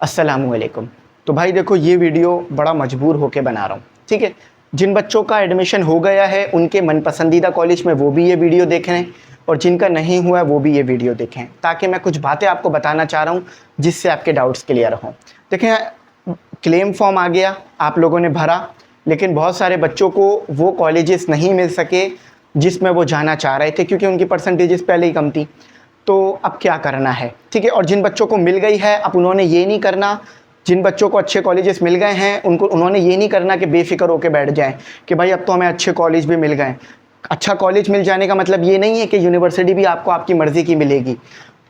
अस्सलामुअलैकुम। तो भाई देखो, ये वीडियो बड़ा मजबूर होके बना रहा हूँ, ठीक है। जिन बच्चों का एडमिशन हो गया है उनके मन पसंदीदा कॉलेज में वो भी ये वीडियो देखें, और जिनका नहीं हुआ है वो भी ये वीडियो देखें, ताकि मैं कुछ बातें आपको बताना चाह रहा हूँ जिससे आपके डाउट्स क्लियर हों। देखें, क्लेम फॉर्म आ गया, आप लोगों ने भरा, लेकिन बहुत सारे बच्चों को वो कॉलेजेस नहीं मिल सके जिसमें वो जाना चाह रहे थे, क्योंकि उनकी परसेंटेजेस पहले ही कम थी। तो अब क्या करना है, ठीक है। और जिन बच्चों को मिल गई है, अब उन्होंने ये नहीं करना, जिन बच्चों को अच्छे कॉलेजेस मिल गए हैं उन्होंने ये नहीं करना कि बेफिक्र होकर बैठ जाएं कि भाई अब तो हमें अच्छे कॉलेज भी मिल गए। अच्छा कॉलेज मिल जाने का मतलब ये नहीं है कि यूनिवर्सिटी भी आपको आपकी मर्ज़ी की मिलेगी।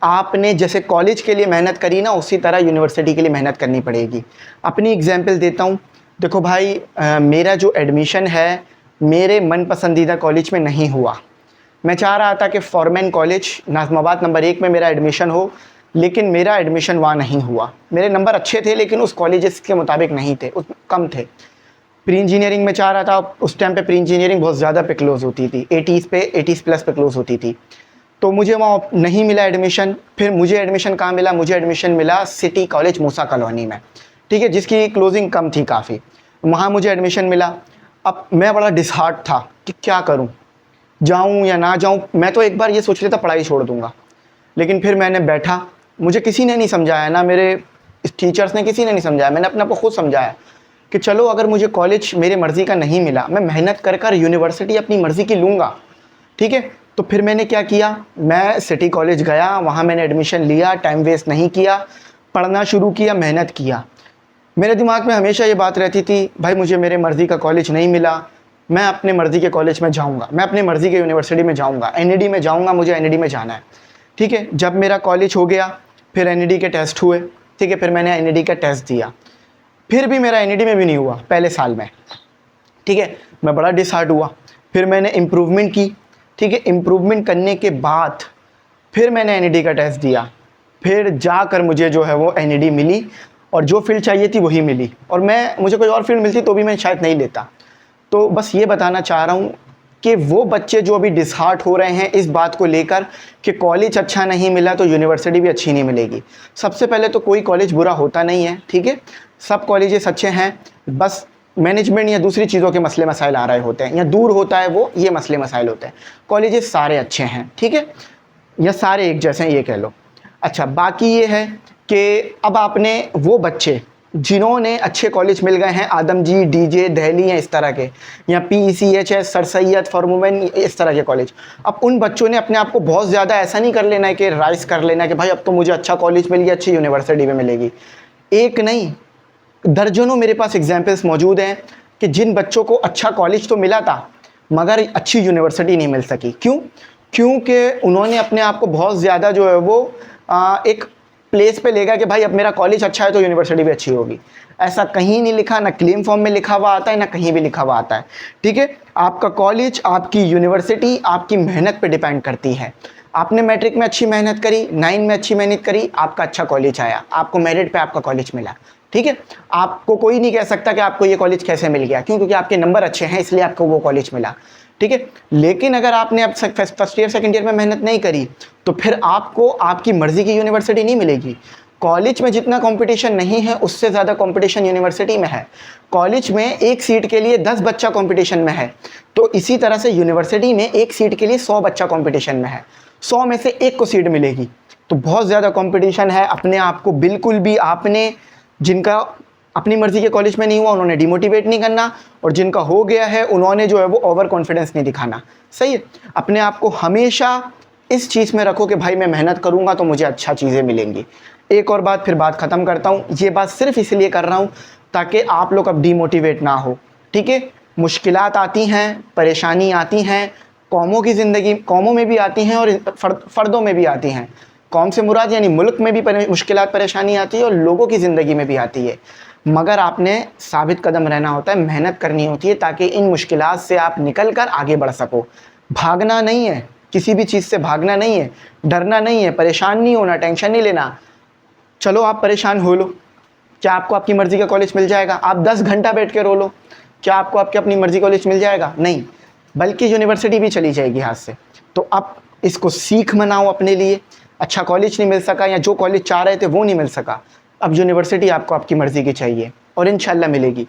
आपने जैसे कॉलेज के लिए मेहनत करी ना, उसी तरह यूनिवर्सिटी के लिए मेहनत करनी पड़ेगी। अपनी एग्जाम्पल देता हूँ। देखो भाई, मेरा जो एडमिशन है मेरे मन पसंदीदा कॉलेज में नहीं हुआ। मैं चाह रहा था कि फॉरमैन कॉलेज नाज़िमाबाद नंबर 1 में मेरा एडमिशन हो, लेकिन मेरा एडमिशन वहाँ नहीं हुआ। मेरे नंबर अच्छे थे लेकिन उस कॉलेजेस के मुताबिक नहीं थे, उस कम थे। प्री इंजीनियरिंग में चाह रहा था, उस टाइम पे प्री इंजीनियरिंग बहुत ज़्यादा पे क्लोज़ होती थी, 80s प्लस पे क्लोज़ होती थी। तो मुझे वहाँ नहीं मिला एडमिशन। फिर मुझे एडमिशन कहाँ मिला? मुझे एडमिशन मिला सिटी कॉलेज मूसा कॉलोनी में, ठीक है, जिसकी क्लोजिंग कम थी काफ़ी। वहाँ मुझे एडमिशन मिला। अब मैं बड़ा डिसहार्ट था कि क्या करूँ, जाऊँ या ना जाऊँ। मैं तो एक बार ये सोच लिया था पढ़ाई छोड़ दूँगा, लेकिन फिर मैंने बैठा, मुझे किसी ने नहीं समझाया, ना मेरे टीचर्स ने, किसी ने नहीं समझाया, मैंने अपने आप को खुद समझाया कि चलो अगर मुझे कॉलेज मेरे मर्ज़ी का नहीं मिला, मैं मेहनत कर कर यूनिवर्सिटी अपनी मर्ज़ी की लूँगा, ठीक है। तो फिर मैंने क्या किया, मैं सिटी कॉलेज गया, वहाँ मैंने एडमिशन लिया, टाइम वेस्ट नहीं किया, पढ़ना शुरू किया, मेहनत किया। मेरे दिमाग में हमेशा ये बात रहती थी, भाई मुझे मेरे मर्ज़ी का कॉलेज नहीं मिला, मैं अपने मर्ज़ी के कॉलेज में जाऊँगा, मैं अपनी मर्ज़ी के यूनिवर्सिटी में जाऊँगा, एनईडी में जाऊँगा, मुझे एनईडी में जाना है, ठीक है। जब मेरा कॉलेज हो गया, फिर एनईडी के टेस्ट हुए, ठीक है, फिर मैंने एनईडी का टेस्ट दिया, फिर भी मेरा एनईडी में भी नहीं हुआ पहले साल में, ठीक है। मैं बड़ा डिसहार्ट हुआ। फिर मैंने इम्प्रूवमेंट की, ठीक है। इम्प्रूवमेंट करने के बाद फिर मैंने एनईडी का टेस्ट दिया, फिर जाकर मुझे जो है वो एनईडी मिली, और जो फील्ड चाहिए थी वही मिली। और मुझे कोई और फील्ड मिलती तो भी मैं शायद नहीं लेता। तो बस ये बताना चाह रहा हूँ कि वो बच्चे जो अभी डिसहार्ट हो रहे हैं इस बात को लेकर कि कॉलेज अच्छा नहीं मिला तो यूनिवर्सिटी भी अच्छी नहीं मिलेगी, सबसे पहले तो कोई कॉलेज बुरा होता नहीं है, ठीक है। सब कॉलेजेस अच्छे हैं, बस मैनेजमेंट या दूसरी चीज़ों के मसले मसाइल आ रहे होते हैं, या दूर होता है वो, ये मसले मसाइल होते हैं। कॉलेजेस सारे अच्छे हैं, ठीक है, या सारे एक जैसे हैं, ये कह लो। अच्छा, बाकी ये है कि अब आपने वो बच्चे जिन्होंने अच्छे कॉलेज मिल गए हैं, आदमजी, डीजे, दहली या इस तरह के, या PECHS, सर सैयद, फॉर्मूमेन, इस तरह के कॉलेज, अब उन बच्चों ने अपने आप को बहुत ज़्यादा ऐसा नहीं कर लेना है कि राइज कर लेना है कि भाई अब तो मुझे अच्छा कॉलेज मिल गया, अच्छी यूनिवर्सिटी में मिलेगी। एक नहीं, दर्जनों मेरे पास एग्जाम्पल्स मौजूद हैं कि जिन बच्चों को अच्छा कॉलेज तो मिला था मगर अच्छी यूनिवर्सिटी नहीं मिल सकी। क्यों? क्योंकि उन्होंने अपने आप को बहुत ज़्यादा जो है वो एक प्लेस पे लेगा कि भाई अब मेरा कॉलेज अच्छा है तो यूनिवर्सिटी भी अच्छी होगी। ऐसा कहीं नहीं लिखा, ना क्लेम फॉर्म में लिखा हुआ आता है, ना कहीं भी लिखा हुआ आता है, ठीक है। आपका कॉलेज, आपकी यूनिवर्सिटी आपकी मेहनत पे डिपेंड करती है। आपने मैट्रिक में अच्छी मेहनत करी, 9 में अच्छी मेहनत करी, आपका अच्छा कॉलेज आया, आपको मेरिट पे आपका कॉलेज मिला, ठीक है। आपको कोई नहीं कह सकता कि आपको ये कॉलेज कैसे मिल गया, क्यों? क्योंकि आपके नंबर अच्छे हैं इसलिए आपको वो कॉलेज मिला, ठीक है। लेकिन अगर आपने अब फर्स्ट ईयर सेकंड ईयर में मेहनत नहीं करी तो फिर आपको आपकी मर्ज़ी की यूनिवर्सिटी नहीं मिलेगी। कॉलेज में जितना कंपटीशन नहीं है उससे ज़्यादा कंपटीशन यूनिवर्सिटी में है। कॉलेज में एक सीट के लिए 10 बच्चा कंपटीशन में है, तो इसी तरह से यूनिवर्सिटी में एक सीट के लिए 100 बच्चा कंपटीशन में है, 100 में से एक को सीट मिलेगी। तो बहुत ज़्यादा कंपटीशन है। अपने आप को बिल्कुल भी आपने, जिनका अपनी मर्ज़ी के कॉलेज में नहीं हुआ उन्होंने डिमोटिवेट नहीं करना, और जिनका हो गया है उन्होंने जो है वो ओवर कॉन्फिडेंस नहीं दिखाना, सही है। अपने आप को हमेशा इस चीज़ में रखो कि भाई मैं मेहनत करूँगा तो मुझे अच्छा चीज़ें मिलेंगी। एक और बात, फिर बात ख़त्म करता हूँ। ये बात सिर्फ इसलिए कर रहा हूँ ताकि आप लोग अब डिमोटिवेट ना हो, ठीक है। मुश्किलात आती हैं, परेशानी आती हैं, कौमों की ज़िंदगी, कौमों में भी आती हैं और फ़र्दों में भी आती हैं। कौम से मुराद यानी मुल्क में भी मुश्किलात परेशानी आती है और लोगों की ज़िंदगी में भी आती है, मगर आपने साबित कदम रहना होता है, मेहनत करनी होती है ताकि इन मुश्किलात से आप निकल कर आगे बढ़ सको। भागना नहीं है, किसी भी चीज़ से भागना नहीं है, डरना नहीं है, परेशान नहीं होना, टेंशन नहीं लेना। चलो आप परेशान हो लो, क्या आपको आपकी मर्ज़ी का कॉलेज मिल जाएगा? आप 10 घंटा बैठ के रो लो, क्या आपको आपकी अपनी मर्ज़ी कॉलेज मिल जाएगा? नहीं, बल्कि यूनिवर्सिटी भी चली जाएगी हाथ से। तो अब इसको सीख मनाओ अपने लिए। अच्छा कॉलेज नहीं मिल सका, या जो कॉलेज चाह रहे थे वो नहीं मिल सका, अब यूनिवर्सिटी आपको आपकी मर्ज़ी की चाहिए और इंशाल्लाह मिलेगी।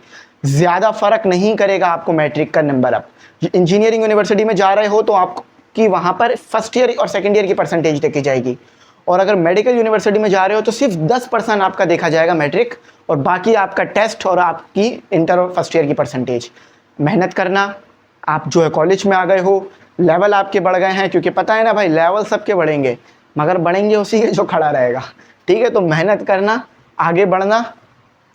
ज़्यादा फ़र्क नहीं करेगा आपको मैट्रिक का नंबर। अब इंजीनियरिंग यूनिवर्सिटी में जा रहे हो तो आपकी वहाँ पर फर्स्ट ईयर और सेकेंड ईयर की परसेंटेज देखी जाएगी, और अगर मेडिकल यूनिवर्सिटी में जा रहे हो तो सिर्फ 10% आपका देखा जाएगा मैट्रिक, और बाकी आपका टेस्ट और आपकी इंटर और फर्स्ट ईयर की परसेंटेज। मेहनत करना, आप जो है कॉलेज में आ गए हो, लेवल आपके बढ़ गए हैं, क्योंकि पता है ना भाई लेवल सबके बढ़ेंगे मगर बढ़ेंगे उसी के जो खड़ा रहेगा। ठीक है, तो मेहनत करना, आगे बढ़ना,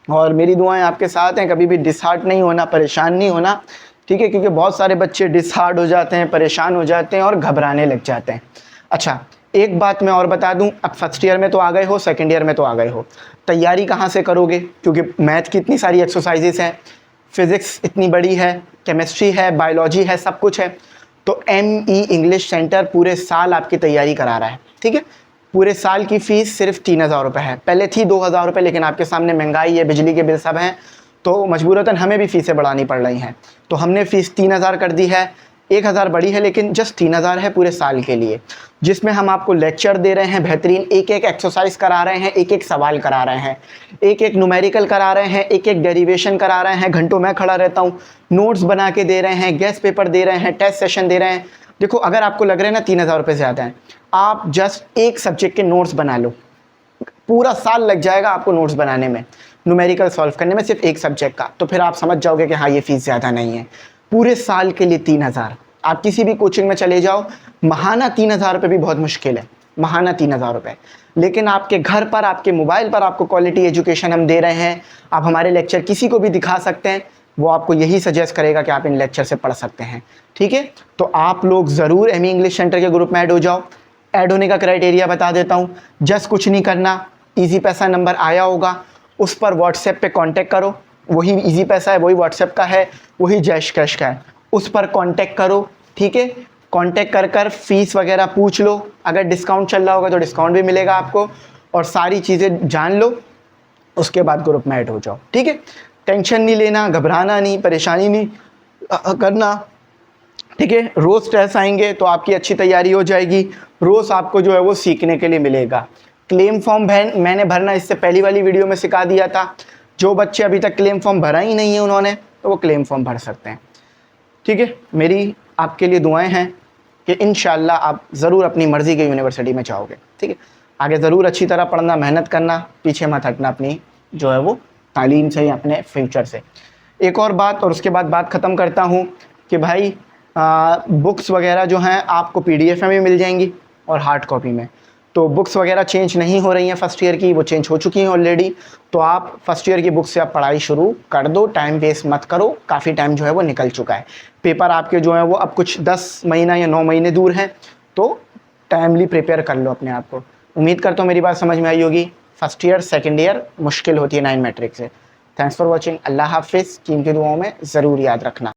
और मेरी दुआएं आपके साथ हैं। कभी भी डिसहार्ट नहीं होना, परेशान नहीं होना, ठीक है, क्योंकि बहुत सारे बच्चे डिसहार्ट हो जाते हैं, परेशान हो जाते हैं और घबराने लग जाते हैं। अच्छा, एक बात मैं और बता दूं, अब फर्स्ट ईयर में तो आ गए हो, सेकंड ईयर में तो आ गए हो, तैयारी कहाँ से करोगे? क्योंकि मैथ की इतनी सारी एक्सरसाइजेस हैं, फिज़िक्स इतनी बड़ी है, केमिस्ट्री है, बायोलॉजी है, सब कुछ है। तो ME इंग्लिश सेंटर पूरे साल आपकी तैयारी करा रहा है। ठीक है, पूरे साल की फ़ीस सिर्फ 3000 रुपये है। पहले थी 2000 रुपये, लेकिन आपके सामने महंगाई है, बिजली के बिल सब हैं, तो मजबूरतन हमें भी फ़ीसें बढ़ानी पड़ रही हैं। तो हमने फ़ीस 3000 कर दी है, 1000 बढ़ी है, लेकिन जस्ट 3000 है पूरे साल के लिए, जिसमें हम आपको लेक्चर दे रहे हैं बेहतरीन, एक एक एक्सरसाइज करा रहे हैं, एक एक सवाल करा रहे हैं, एक एक न्यूमेरिकल करा रहे हैं, एक एक डेरिवेशन करा रहे हैं, घंटों मैं खड़ा रहता हूँ, नोट्स बना के दे रहे हैं, गेस्ट पेपर दे रहे हैं, टेस्ट सेशन दे रहे हैं। देखो, अगर आपको लग रहा है ना 3000 रुपये ज़्यादा है, आप जस्ट एक सब्जेक्ट के नोट्स बना लो, पूरा साल लग जाएगा आपको नोट्स बनाने में, न्यूमेरिकल सॉल्व करने में, सिर्फ एक सब्जेक्ट का, तो फिर आप समझ जाओगे कि हाँ ये फ़ीस ज़्यादा नहीं है। पूरे साल के लिए 3000। आप किसी भी कोचिंग में चले जाओ, महाना 3000 रुपये भी बहुत मुश्किल है, महाना 3000 रुपये, लेकिन आपके घर पर, आपके मोबाइल पर आपको क्वालिटी एजुकेशन हम दे रहे हैं। आप हमारे लेक्चर किसी को भी दिखा सकते हैं, वो आपको यही सजेस्ट करेगा कि आप इन लेक्चर से पढ़ सकते हैं। ठीक है, तो आप लोग ज़रूर ME इंग्लिश सेंटर के ग्रुप में ऐड हो जाओ। ऐड होने का क्राइटेरिया बता देता हूँ, जस्ट कुछ नहीं करना, ईजी पैसा नंबर आया होगा, उस पर व्हाट्सएप पे कांटेक्ट करो, वही ईजी पैसा है, वही व्हाट्सएप का है, वही जैश कैश का है, उस पर कांटेक्ट करो। ठीक है, कांटेक्ट कर फीस वगैरह पूछ लो, अगर डिस्काउंट चल रहा होगा तो डिस्काउंट भी मिलेगा आपको, और सारी चीज़ें जान लो, उसके बाद ग्रुप में ऐड हो जाओ। ठीक है, टेंशन नहीं लेना, घबराना नहीं, परेशानी नहीं करना। ठीक है, रोज़ टेस्ट आएंगे तो आपकी अच्छी तैयारी हो जाएगी, रोज़ आपको जो है वो सीखने के लिए मिलेगा। क्लेम फॉर्म मैंने भरना इससे पहली वाली वीडियो में सिखा दिया था। जो बच्चे अभी तक क्लेम फॉर्म भरा ही नहीं है उन्होंने, तो वो क्लेम फॉर्म भर सकते हैं। ठीक है, मेरी आपके लिए दुआएं हैं कि इंशाल्लाह आप ज़रूर अपनी मर्ज़ी के यूनिवर्सिटी में जाओगे। ठीक है, आगे ज़रूर अच्छी तरह पढ़ना, मेहनत करना, पीछे मत हटना अपनी जो है वो तालीम से, अपने फ्यूचर से। एक और बात, और उसके बाद बात ख़त्म करता हूँ कि भाई बुक्स वगैरह जो हैं आपको PDF में भी मिल जाएंगी और हार्ड कॉपी में। तो बुक्स वगैरह चेंज नहीं हो रही हैं फर्स्ट ईयर की, वो चेंज हो चुकी हैं ऑलरेडी। तो आप फर्स्ट ईयर की बुक से आप पढ़ाई शुरू कर दो, टाइम वेस्ट मत करो, काफ़ी टाइम जो है वो निकल चुका है। पेपर आपके जो है वो अब कुछ 10 महीना या 9 महीने दूर हैं, तो टाइमली प्रिपेयर कर लो अपने आप को। उम्मीद करता हूँ मेरी बात समझ में आई होगी। फर्स्ट ईयर सेकेंड ईयर मुश्किल होती है 9 मैट्रिक से। Thanks for watching. अल्लाह हाफिज़। कीमती दुआओं में ज़रूर याद रखना।